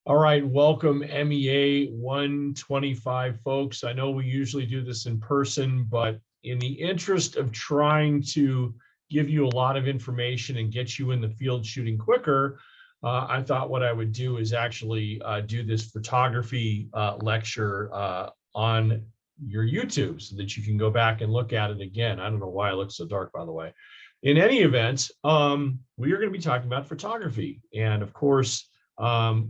All right, welcome MEA125 folks. I know we usually do this in person, but in the interest of trying to give you a lot of information and get you in the field shooting quicker, I thought what I would do is actually do this photography lecture on your YouTube so that you can go back and look at it again. I don't know why it looks so dark, by the way. In any event, we are going to be talking about photography. And of course,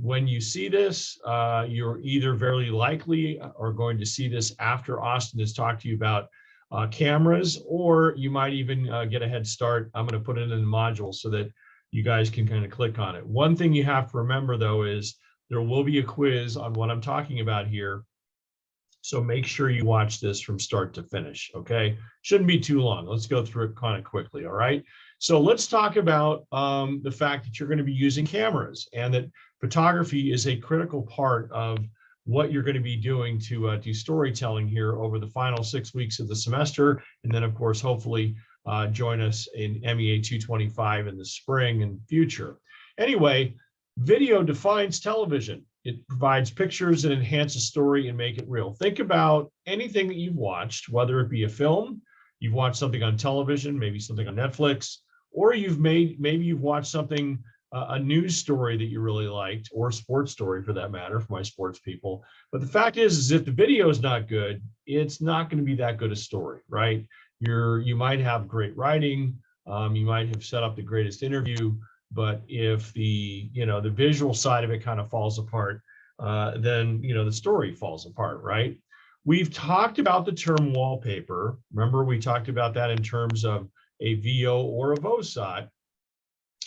when you see this, you're either very likely are going to see this after Austin has talked to you about cameras, or you might even get a head start. I'm going to put it in the module so that you guys can kind of click on it. One thing you have to remember, though, is there will be a quiz on what I'm talking about here. So make sure you watch this from start to finish, okay? Shouldn't be too long. Let's go through it kind of quickly, all right? So let's talk about the fact that you're going to be using cameras and that photography is a critical part of what you're going to be doing to do storytelling here over the final 6 weeks of the semester. And then, of course, hopefully join us in MEA225 in the spring and future. Anyway, video defines television. It provides pictures that enhance a story and make it real. Think about anything that you've watched, whether it be a film, you've watched something on television, maybe something on Netflix, or maybe you've watched something, a news story that you really liked, or a sports story for that matter, for my sports people. But the fact is if the video is not good, it's not going to be that good a story, right? You might have great writing, you might have set up the greatest interview, but if the visual side of it kind of falls apart, then the story falls apart, right? We've talked about the term wallpaper. Remember, we talked about that in terms of a VO or a VOSOT,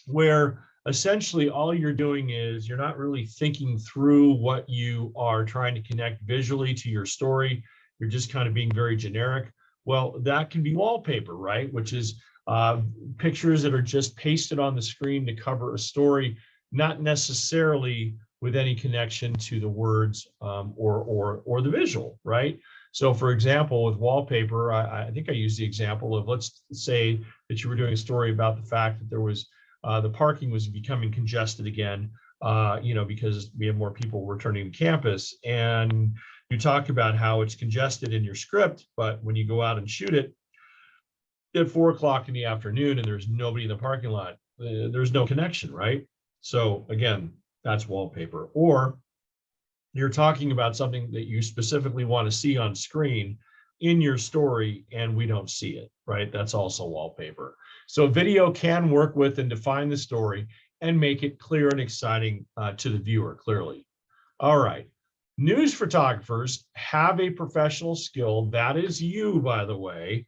where essentially all you're doing is you're not really thinking through what you are trying to connect visually to your story. You're just kind of being very generic. Well, that can be wallpaper, right? Which is pictures that are just pasted on the screen to cover a story, not necessarily with any connection to the words or the visual, right? So for example, with wallpaper, I think I used the example of, let's say that you were doing a story about the fact that there was the parking was becoming congested again, because we have more people returning to campus, and you talk about how it's congested in your script, but when you go out and shoot it at 4 o'clock in the afternoon and there's nobody in the parking lot, there's no connection, right? So again, that's wallpaper. Or you're talking about something that you specifically want to see on screen in your story and we don't see it, right? That's also wallpaper. So video can work with and define the story and make it clear and exciting to the viewer clearly. All right. News photographers have a professional skill. That is you, by the way.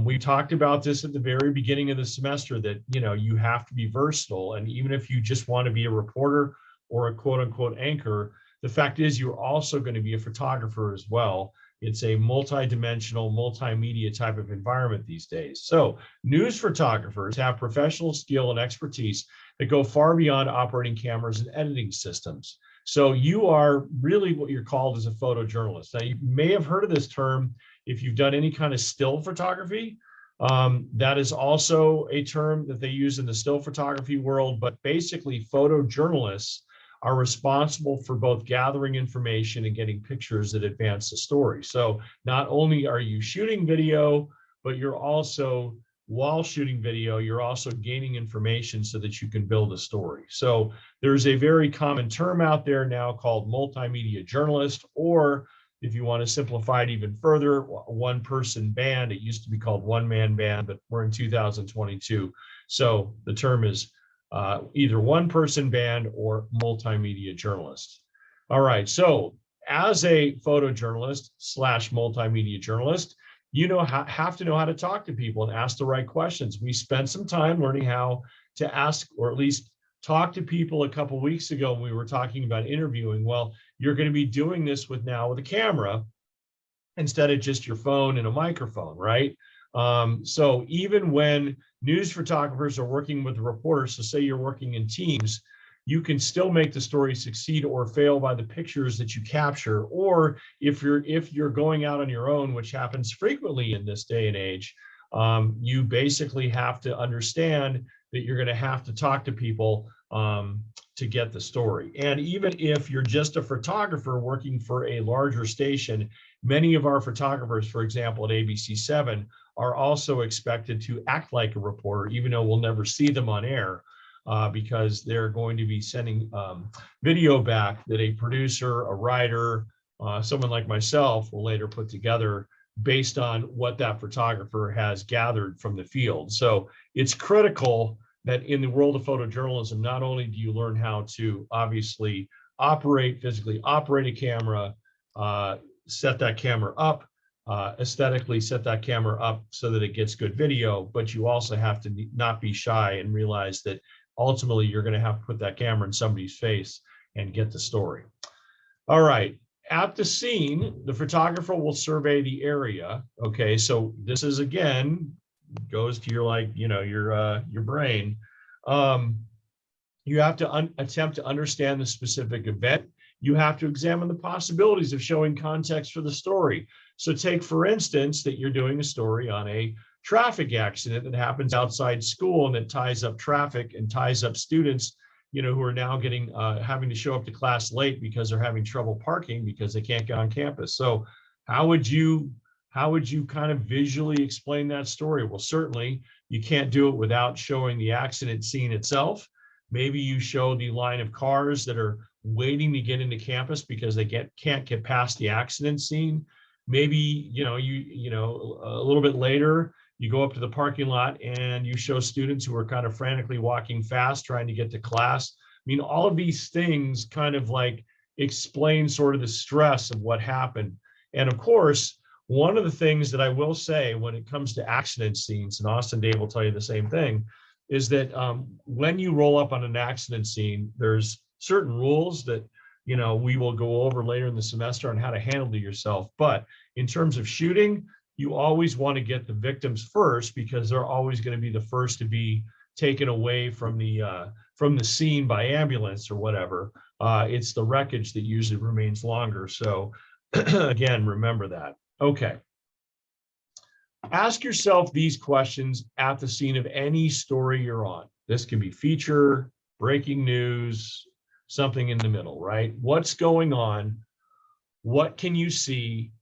We talked about this at the very beginning of the semester that, you have to be versatile. And even if you just want to be a reporter or a quote unquote anchor, the fact is you're also going to be a photographer as well. It's a multi-dimensional, multimedia type of environment these days. So news photographers have professional skill and expertise that go far beyond operating cameras and editing systems. So you are really what you're called as a photojournalist. Now, you may have heard of this term if you've done any kind of still photography. That is also a term that they use in the still photography world, but basically photojournalists are responsible for both gathering information and getting pictures that advance the story. So not only are you shooting video, but you're also, while shooting video, you're also gaining information so that you can build a story. So there's a very common term out there now called multimedia journalist, or if you want to simplify it even further, one-person band. It used to be called one-man band, but we're in 2022. So the term is either one-person band or multimedia journalist. All right, so as a photojournalist / multimedia journalist, you have to know how to talk to people and ask the right questions. We spent some time learning how to ask, or at least talk to people a couple of weeks ago when we were talking about interviewing. Well, you're going to be doing this with a camera instead of just your phone and a microphone, right? So even when news photographers are working with reporters, so say you're working in teams, you can still make the story succeed or fail by the pictures that you capture. Or if you're going out on your own, which happens frequently in this day and age, you basically have to understand that you're going to have to talk to people to get the story. And even if you're just a photographer working for a larger station, many of our photographers, for example, at ABC7, are also expected to act like a reporter, even though we'll never see them on air, because they're going to be sending video back that a producer, a writer, someone like myself will later put together based on what that photographer has gathered from the field. So it's critical that in the world of photojournalism, not only do you learn how to obviously physically operate a camera, set that camera up, aesthetically set that camera up so that it gets good video, but you also have to not be shy and realize that ultimately you're going to have to put that camera in somebody's face and get the story. All right. At the scene, the photographer will survey the area. Okay, so this is, again, goes to your brain. You have to attempt to understand the specific event. You have to examine the possibilities of showing context for the story. So take, for instance, that you're doing a story on a traffic accident that happens outside school and that ties up traffic and ties up students, who are now having to show up to class late because they're having trouble parking because they can't get on campus. So how would you kind of visually explain that story? Well, certainly you can't do it without showing the accident scene itself. Maybe you show the line of cars that are waiting to get into campus because they can't get past the accident scene. Maybe, a little bit later, you go up to the parking lot and you show students who are kind of frantically walking fast, trying to get to class. I mean, all of these things kind of like explain sort of the stress of what happened. And of course, one of the things that I will say when it comes to accident scenes, and Austin Dave will tell you the same thing, is that when you roll up on an accident scene, there's certain rules that we will go over later in the semester on how to handle yourself. But in terms of shooting, you always want to get the victims first because they're always going to be the first to be taken away from the scene by ambulance or whatever. It's the wreckage that usually remains longer. So again, remember that. Okay. Ask yourself these questions at the scene of any story you're on. This can be feature, breaking news, something in the middle, right? What's going on? What can you see?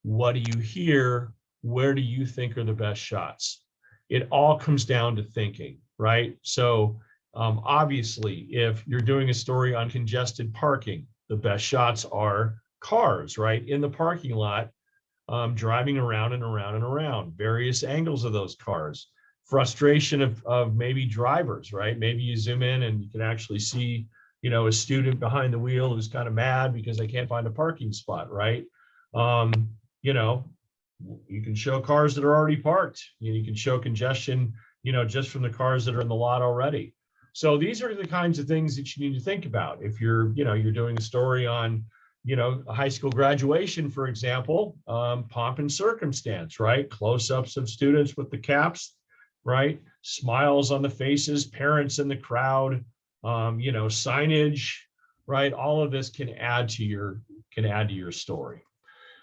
What do you hear? Where do you think are the best shots? It all comes down to thinking, right? So obviously, if you're doing a story on congested parking, the best shots are cars, right? In the parking lot, driving around and around and around, various angles of those cars, frustration of maybe drivers, right? Maybe you zoom in and you can actually see, a student behind the wheel who's kind of mad because they can't find a parking spot, right? You can show cars that are already parked. You can show congestion, just from the cars that are in the lot already. So these are the kinds of things that you need to think about. If you're doing a story on, a high school graduation, for example, pomp and circumstance, right? Close-ups of students with the caps, right? Smiles on the faces, parents in the crowd, signage, right? All of this can add to your story.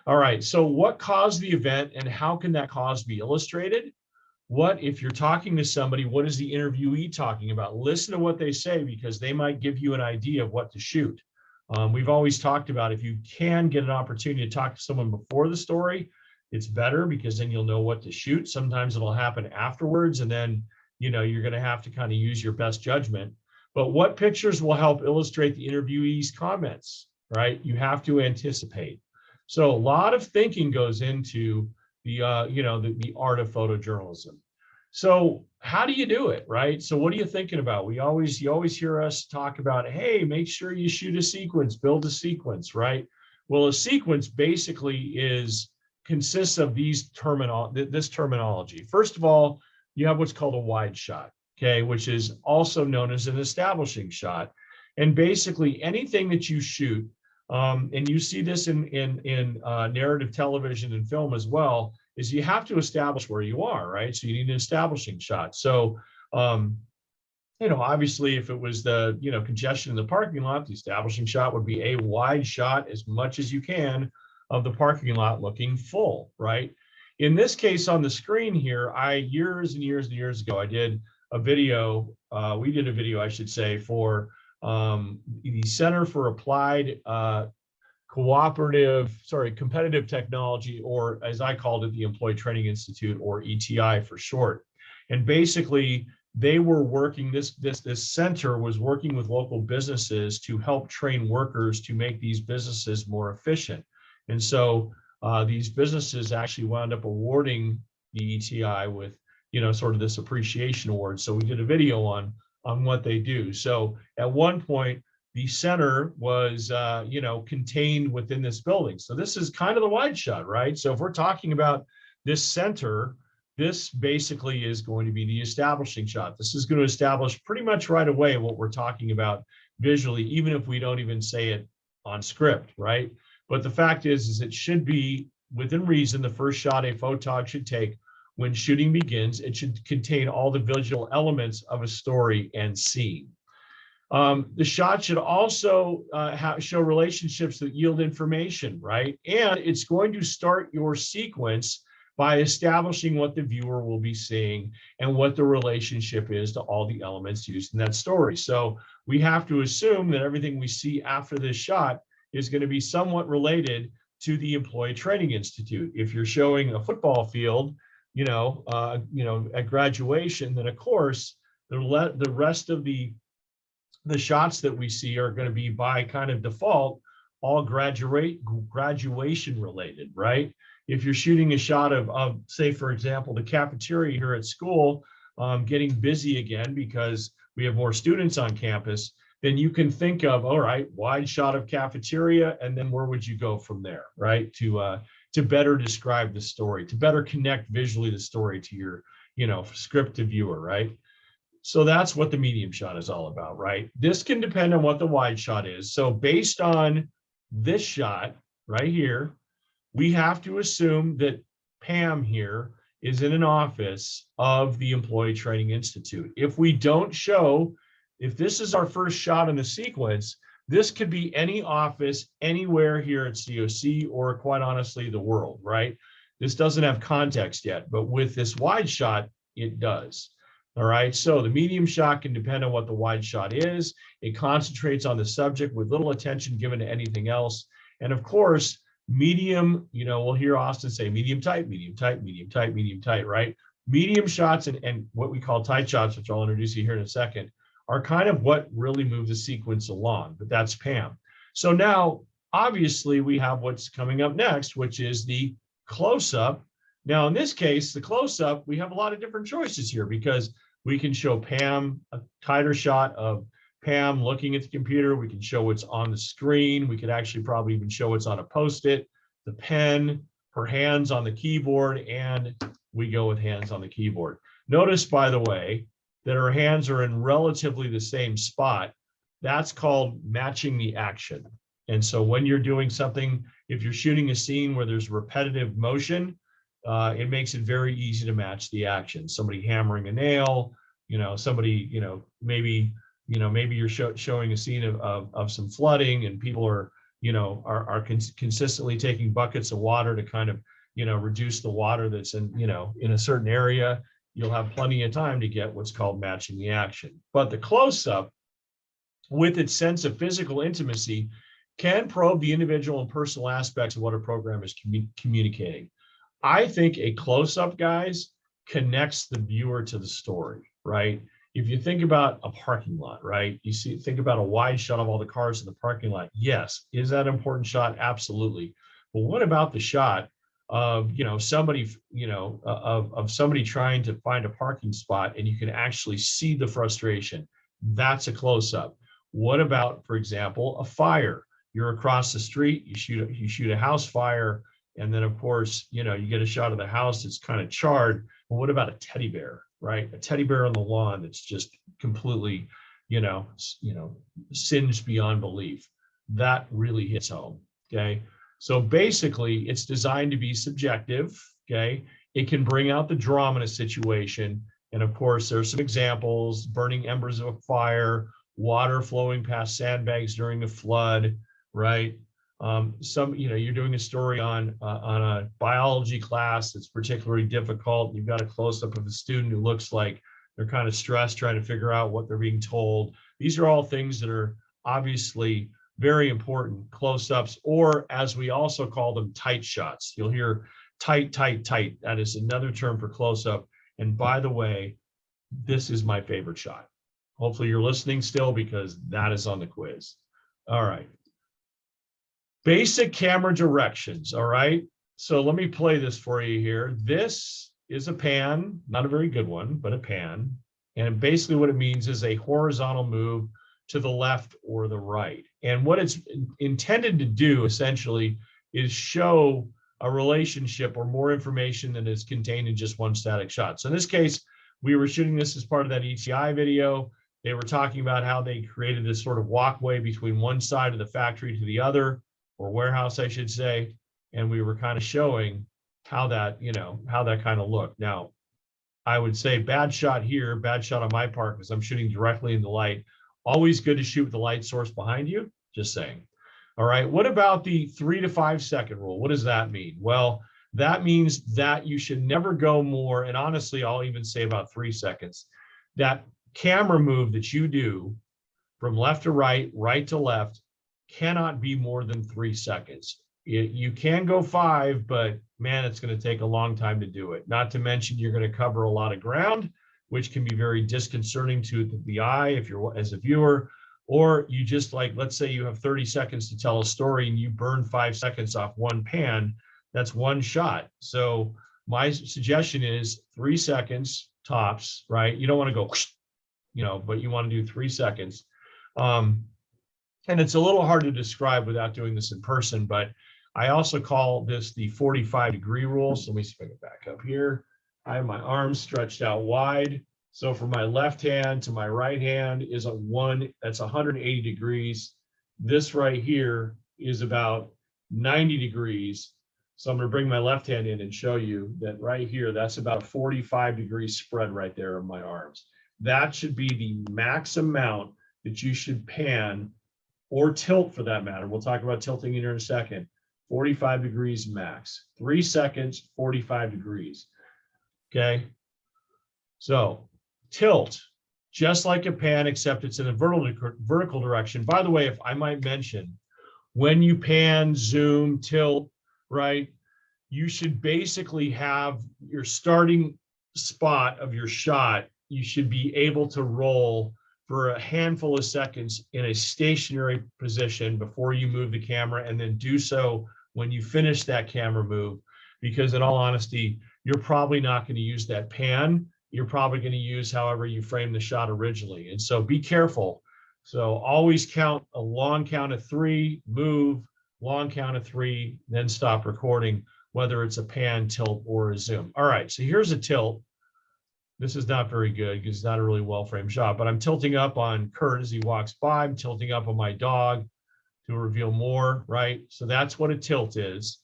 All right, so what caused the event and how can that cause be illustrated? What, if you're talking to somebody, what is the interviewee talking about? Listen to what they say because they might give you an idea of what to shoot. We've always talked about if you can get an opportunity to talk to someone before the story, it's better because then you'll know what to shoot. Sometimes it'll happen afterwards and then, you're going to have to kind of use your best judgment. But what pictures will help illustrate the interviewee's comments, right? You have to anticipate. So a lot of thinking goes into the art of photojournalism. So how do you do it, right? So what are you thinking about? You always hear us talk about, hey, make sure you shoot a sequence, build a sequence, right? Well, a sequence basically consists of this terminology. First of all, you have what's called a wide shot, okay, which is also known as an establishing shot. And basically anything that you shoot, and you see this in narrative television and film as well, is you have to establish where you are, right? So you need an establishing shot. So, obviously if it was the, congestion in the parking lot, the establishing shot would be a wide shot as much as you can of the parking lot looking full, right? In this case on the screen here, years and years and years ago, I did a video, we did a video, I should say, for The Center for Applied Competitive Technology, or as I called it, the Employee Training Institute, or ETI for short. And basically, they were working, this center was working with local businesses to help train workers to make these businesses more efficient. And so these businesses actually wound up awarding the ETI with, sort of this appreciation award. So we did a video on what they do. So at one point, the center was, contained within this building. So this is kind of the wide shot, right? So if we're talking about this center, this basically is going to be the establishing shot. This is going to establish pretty much right away what we're talking about visually, even if we don't even say it on script, right? But the fact is it should be within reason. The first shot a photog should take when shooting begins, it should contain all the visual elements of a story and scene. The shot should also show relationships that yield information, right? And it's going to start your sequence by establishing what the viewer will be seeing and what the relationship is to all the elements used in that story. So we have to assume that everything we see after this shot is going to be somewhat related to the Employee Training Institute. If you're showing a football field, at graduation, then of course the rest of the shots that we see are going to be by kind of default all graduation related, right? If you're shooting a shot of say, for example, the cafeteria here at school getting busy again because we have more students on campus, then you can think of, all right, wide shot of cafeteria, and then where would you go from there, right? To better describe the story, to better connect visually the story to your, script to viewer, right? So that's what the medium shot is all about, right? This can depend on what the wide shot is. So based on this shot right here, we have to assume that Pam here is in an office of the Employee Training Institute. If we don't show, if this is our first shot in the sequence, this could be any office anywhere here at COC, or quite honestly, the world, right? This doesn't have context yet, but with this wide shot, it does. All right, so the medium shot can depend on what the wide shot is. It concentrates on the subject with little attention given to anything else. And of course, medium, we'll hear Austin say medium tight, medium tight, medium tight, medium tight, right? Medium shots and what we call tight shots, which I'll introduce you here in a second, are kind of what really move the sequence along, but that's Pam. So now, obviously, we have what's coming up next, which is the close-up. Now, in this case, the close-up, we have a lot of different choices here because we can show Pam, a tighter shot of Pam looking at the computer. We can show what's on the screen. We could actually probably even show what's on a Post-it, the pen, her hands on the keyboard, and we go with hands on the keyboard. Notice, by the way, that her hands are in relatively the same spot. That's called matching the action. And so when you're doing something, if you're shooting a scene where there's repetitive motion, it makes it very easy to match the action. Somebody hammering a nail, somebody, maybe you're showing a scene of some flooding and people are, consistently taking buckets of water to kind of, reduce the water that's in a certain area. You'll have plenty of time to get what's called matching the action. But the close-up, with its sense of physical intimacy, can probe the individual and personal aspects of what a program is communicating. I think a close-up, guys, connects the viewer to the story, right? If you think about a parking lot, right? Think about a wide shot of all the cars in the parking lot. Yes, is that an important shot? Absolutely. But what about the shot of somebody of somebody trying to find a parking spot and you can actually see the frustration? That's a close-up. What about, for example, a fire? You're across the street, you shoot a house fire, and then of course you get a shot of the house that's kind of charred. Well, what about a teddy bear, right? A teddy bear on the lawn that's just completely singed beyond belief. That really hits home. Okay. So basically, it's designed to be subjective, okay? It can bring out the drama in a situation. And of course, there's some examples: burning embers of a fire, water flowing past sandbags during a flood, right? You're doing a story on a biology class that's particularly difficult. You've got a close-up of a student who looks like They're kind of stressed trying to figure out what they're being told. These are all things that are obviously very important, close-ups, or as we also call them, tight shots. You'll hear tight, tight, tight. That is another term for close-up. And by the way, this is my favorite shot. Hopefully you're listening still, because that is on the quiz. All right. Basic camera directions. All right. So let me play this for you here. This is a pan, not a very good one, but a pan. And basically what it means is a horizontal move to the left or the right. And what it's intended to do essentially is show a relationship or more information than is contained in just one static shot. So in this case, we were shooting this as part of that ETI video. They were talking about how they created this sort of walkway between one side of the factory to the other, or warehouse, I should say. And we were kind of showing how that, how that kind of looked. Now, I would say bad shot here, bad shot on my part, because I'm shooting directly in the light. Always good to shoot with the light source behind you, just saying. All right, what about the 3 to 5 second rule? What does that mean? Well, that means that you should never go more, and honestly, I'll even say about 3 seconds. That camera move that you do from left to right, right to left, cannot be more than 3 seconds. You can go 5, but man, it's going to take a long time to do it. Not to mention you're going to cover a lot of ground, which can be very disconcerting to the eye if you're as a viewer, or you just like, let's say you have 30 seconds to tell a story and you burn 5 seconds off one pan, that's one shot. So my suggestion is 3 seconds tops, right? You don't want to go, but you want to do 3 seconds. And it's a little hard to describe without doing this in person, but I also call this the 45-degree rule. So let me see if I can back up here. I have my arms stretched out wide. So from my left hand to my right hand is that's 180 degrees. This right here is about 90 degrees. So I'm going to bring my left hand in and show you that right here, that's about a 45-degree spread right there of my arms. That should be the max amount that you should pan or tilt for that matter. We'll talk about tilting here in a second. 45 degrees max. 3 seconds, 45 degrees. Okay. So tilt, just like a pan, except it's in a vertical direction. By the way, if I might mention, when you pan, zoom, tilt, right, you should basically have your starting spot of your shot. You should be able to roll for a handful of seconds in a stationary position before you move the camera, and then do so when you finish that camera move, because in all honesty, you're probably not going to use that pan. You're probably going to use however you framed the shot originally. And so be careful. So always count a long count of 3, move, long count of 3, then stop recording, whether it's a pan, tilt, or a zoom. All right, so here's a tilt. This is not very good because it's not a really well-framed shot, but I'm tilting up on Kurt as he walks by. I'm tilting up on my dog to reveal more, right? So that's what a tilt is.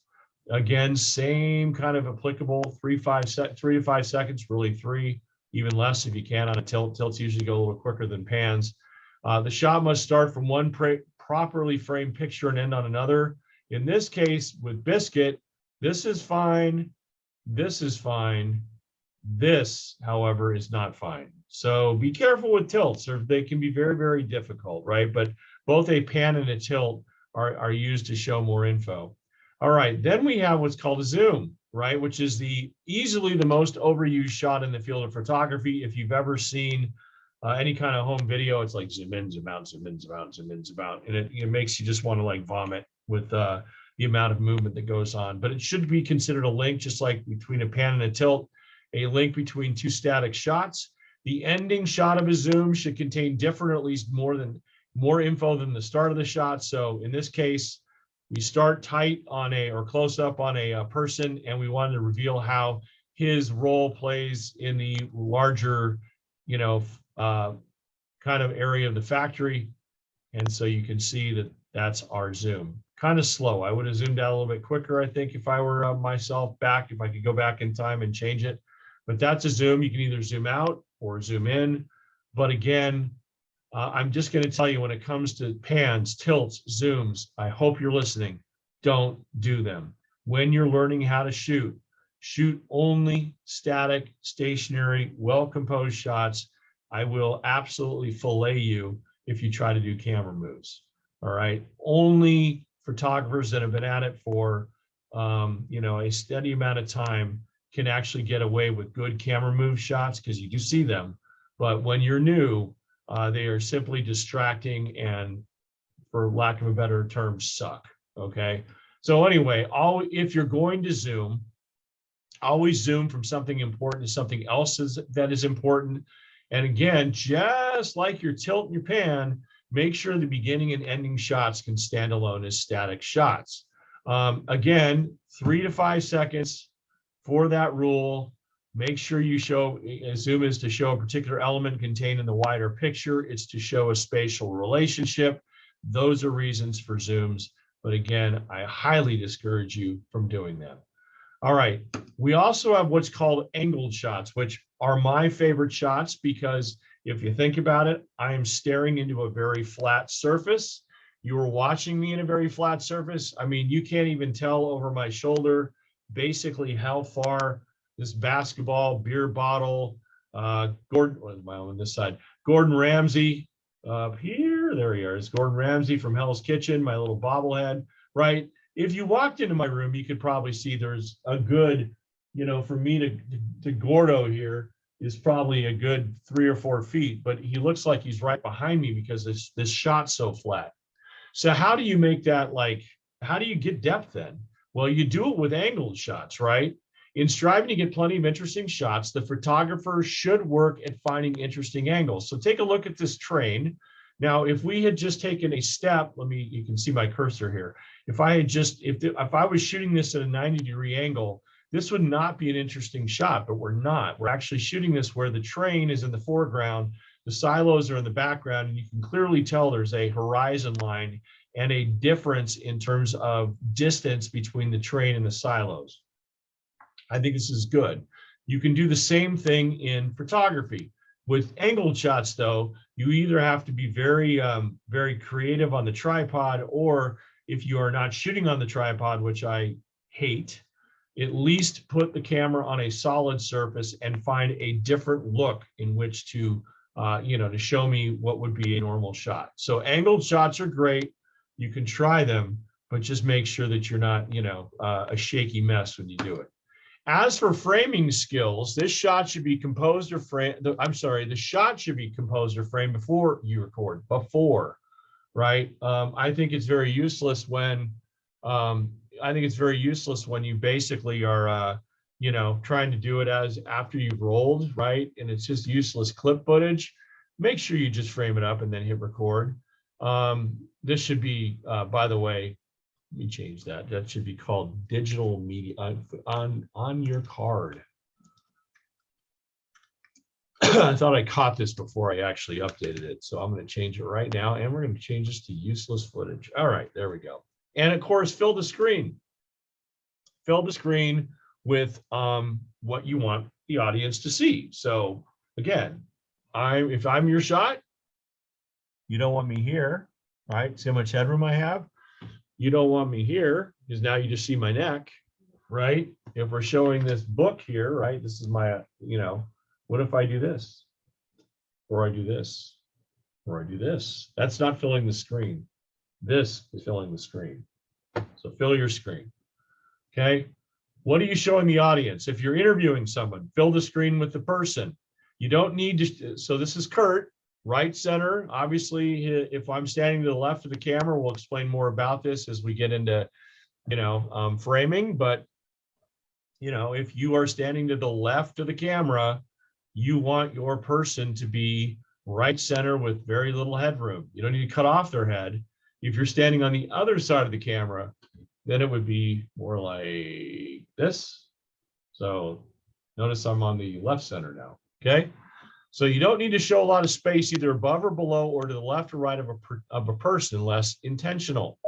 Again, same kind of applicable, 3 to 5 seconds, really 3, even less if you can on a tilt. Tilts usually go a little quicker than pans. The shot must start from one properly framed picture and end on another. In this case, with Biscuit, this is fine. This is fine. This, however, is not fine. So be careful with tilts, or they can be very, very difficult, right? But both a pan and a tilt are used to show more info. All right, then we have what's called a zoom, right? Which is easily the most overused shot in the field of photography. If you've ever seen any kind of home video, it's like zoom in, zoom out, zoom in, zoom out, zoom in, zoom out. And it makes you just want to like vomit with the amount of movement that goes on. But it should be considered a link, just like between a pan and a tilt, a link between 2 static shots. The ending shot of a zoom should contain different, or at least more info than the start of the shot. So in this case, we start tight on or close up on a person, and we wanted to reveal how his role plays in the larger, kind of area of the factory. And so you can see that that's our zoom. Kind of slow. I would have zoomed out a little bit quicker, I think, if I were myself back, if I could go back in time and change it. But that's a zoom. You can either zoom out or zoom in. But again, I'm just going to tell you, when it comes to pans, tilts, zooms, I hope you're listening. Don't do them. When you're learning how to shoot, shoot only static, stationary, well-composed shots. I will absolutely fillet you if you try to do camera moves. All right. Only photographers that have been at it for, a steady amount of time can actually get away with good camera move shots, because you do see them. But when you're new, they are simply distracting and, for lack of a better term, suck. Okay. So anyway, if you're going to zoom, always zoom from something important to something else that is important. And again, just like your tilt and your pan, make sure the beginning and ending shots can stand alone as static shots. Again, 3 to 5 seconds for that rule. Make sure you show, zoom is to show a particular element contained in the wider picture. It's to show a spatial relationship. Those are reasons for zooms. But again, I highly discourage you from doing that. All right. We also have what's called angled shots, which are my favorite shots, because if you think about it, I am staring into a very flat surface. You are watching me in a very flat surface. I mean, you can't even tell over my shoulder basically how far this basketball, beer bottle, Gordon, what is my on this side? Gordon Ramsay up here. There he is. Gordon Ramsay from Hell's Kitchen, my little bobblehead, right? If you walked into my room, you could probably see there's a good, from me to Gordo here is probably a good 3 or 4 feet, but he looks like he's right behind me because this shot's so flat. So how do you make that, how do you get depth then? Well, you do it with angled shots, right? In striving to get plenty of interesting shots, the photographer should work at finding interesting angles. So take a look at this train. Now, if we had just taken a step, you can see my cursor here. If I had if I was shooting this at a 90-degree angle, this would not be an interesting shot, but we're not. We're actually shooting this where the train is in the foreground, the silos are in the background, and you can clearly tell there's a horizon line and a difference in terms of distance between the train and the silos. I think this is good. You can do the same thing in photography. With angled shots, though, you either have to be very, very creative on the tripod, or if you are not shooting on the tripod, which I hate, at least put the camera on a solid surface and find a different look in which to, to show me what would be a normal shot. So angled shots are great. You can try them, but just make sure that you're not, a shaky mess when you do it. As for framing skills, this shot should be composed or framed. The shot should be composed or framed before you record. Right? I think it's very useless when you basically are, trying to do it after you've rolled, right? And it's just useless clip footage. Make sure you just frame it up and then hit record. This should be, by the way, let me change that. That should be called digital media on your card. I thought I caught this before I actually updated it. So I'm going to change it right now, and we're going to change this to useless footage. All right, there we go. And of course, fill the screen. Fill the screen with what you want the audience to see. So again, if I'm your shot, you don't want me here, right? See how much headroom I have? You don't want me here because now you just see my neck, right? If we're showing this book here, right? This is my, what if I do this? Or I do this? Or I do this? That's not filling the screen. This is filling the screen. So fill your screen, okay? What are you showing the audience? If you're interviewing someone, fill the screen with the person. You don't need to, so this is Kurt. Right center, obviously, if I'm standing to the left of the camera, we'll explain more about this as we get into, framing. But, if you are standing to the left of the camera, you want your person to be right center with very little headroom. You don't need to cut off their head. If you're standing on the other side of the camera, then it would be more like this. So notice I'm on the left center now, okay? So you don't need to show a lot of space either above or below or to the left or right of a person unless intentional.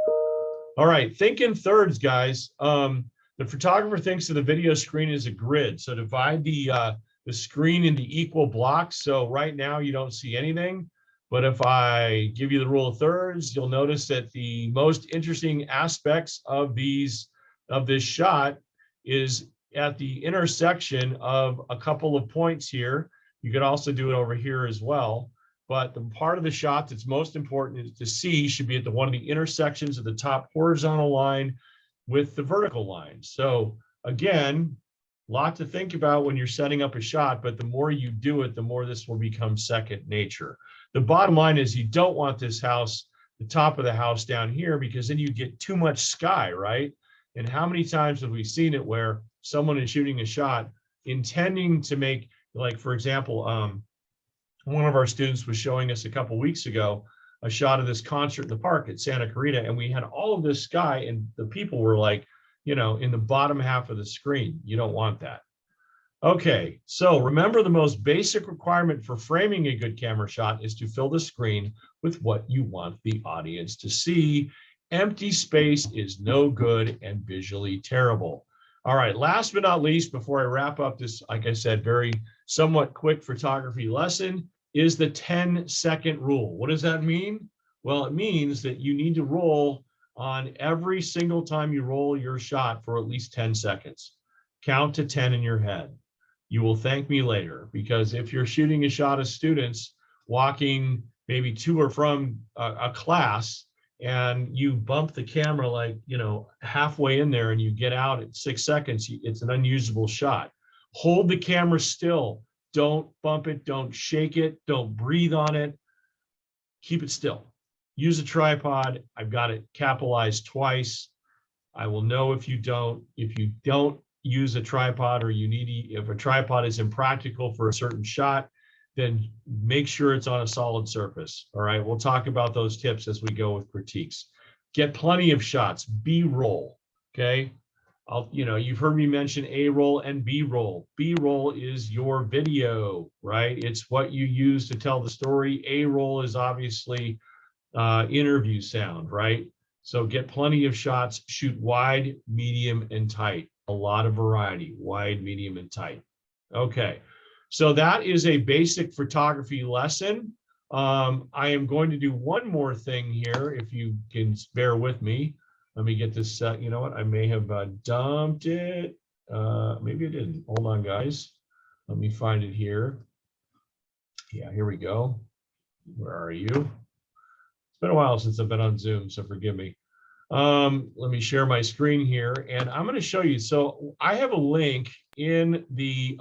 All right, think in thirds, guys. The photographer thinks of the video screen as a grid. So divide the screen into equal blocks. So right now you don't see anything. But if I give you the rule of thirds, you'll notice that the most interesting aspects of this shot is at the intersection of a couple of points here. You could also do it over here as well. But the part of the shot that's most important to see should be at one of the intersections of the top horizontal line with the vertical line. So again, a lot to think about when you're setting up a shot, but the more you do it, the more this will become second nature. The bottom line is you don't want this house, the top of the house down here, because then you get too much sky, right? And how many times have we seen it where someone is shooting a shot intending to make, like, for example, one of our students was showing us a couple of weeks ago a shot of this concert in the park at Santa Clarita, and we had all of this sky, and the people were like, you know, in the bottom half of the screen. You don't want that. Okay, so remember, the most basic requirement for framing a good camera shot is to fill the screen with what you want the audience to see. Empty space is no good and visually terrible. All right, last but not least, before I wrap up this, like I said, very somewhat quick photography lesson, is the 10-second rule. What does that mean? Well, it means that you need to roll on every single time you roll your shot for at least 10 seconds. Count to 10 in your head. You will thank me later, because if you're shooting a shot of students walking maybe to or from a class, and you bump the camera, like, you know, halfway in there, and you get out at 6 seconds, it's an unusable shot. Hold the camera still. Don't bump it. Don't shake it. Don't breathe on it. Keep it still. Use a tripod. I've got it capitalized twice. I will know if you don't. If you don't use a tripod, or you need, if a tripod is impractical for a certain shot, then make sure it's on a solid surface. All right, we'll talk about those tips as we go with critiques. Get plenty of shots. B-roll. Okay. You know, you've heard me mention A-roll and B-roll. B-roll is your video, right? It's what you use to tell the story. A-roll is obviously interview sound, right? So get plenty of shots. Shoot wide, medium, and tight. A lot of variety. Wide, medium, and tight. Okay, so that is a basic photography lesson. I am going to do one more thing here, if you can bear with me. Let me get this, you know what, I may have dumped it. Maybe I didn't. Hold on, guys. Let me find it here. Yeah, here we go. Where are you? It's been a while since I've been on Zoom, so forgive me. Let me share my screen here, and I'm going to show you. So I have a link in the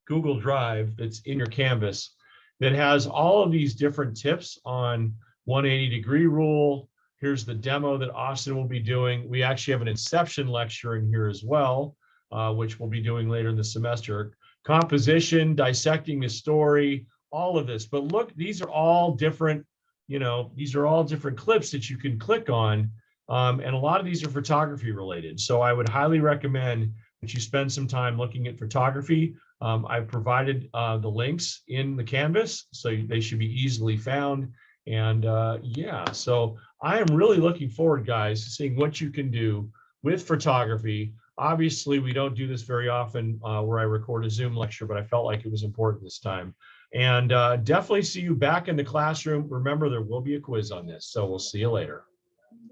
Google Drive that's in your Canvas that has all of these different tips on 180-degree rule. Here's the demo that Austin will be doing. We actually have an inception lecture in here as well, which we'll be doing later in the semester. Composition, dissecting the story, all of this. But look, these are all different, you know, these are all different clips that you can click on. And a lot of these are photography related. So I would highly recommend that you spend some time looking at photography. I've provided the links in the Canvas, so they should be easily found. And yeah, so I am really looking forward, guys, to seeing what you can do with photography. Obviously, we don't do this very often where I record a Zoom lecture, but I felt like it was important this time. And definitely see you back in the classroom. Remember, there will be a quiz on this, so we'll see you later.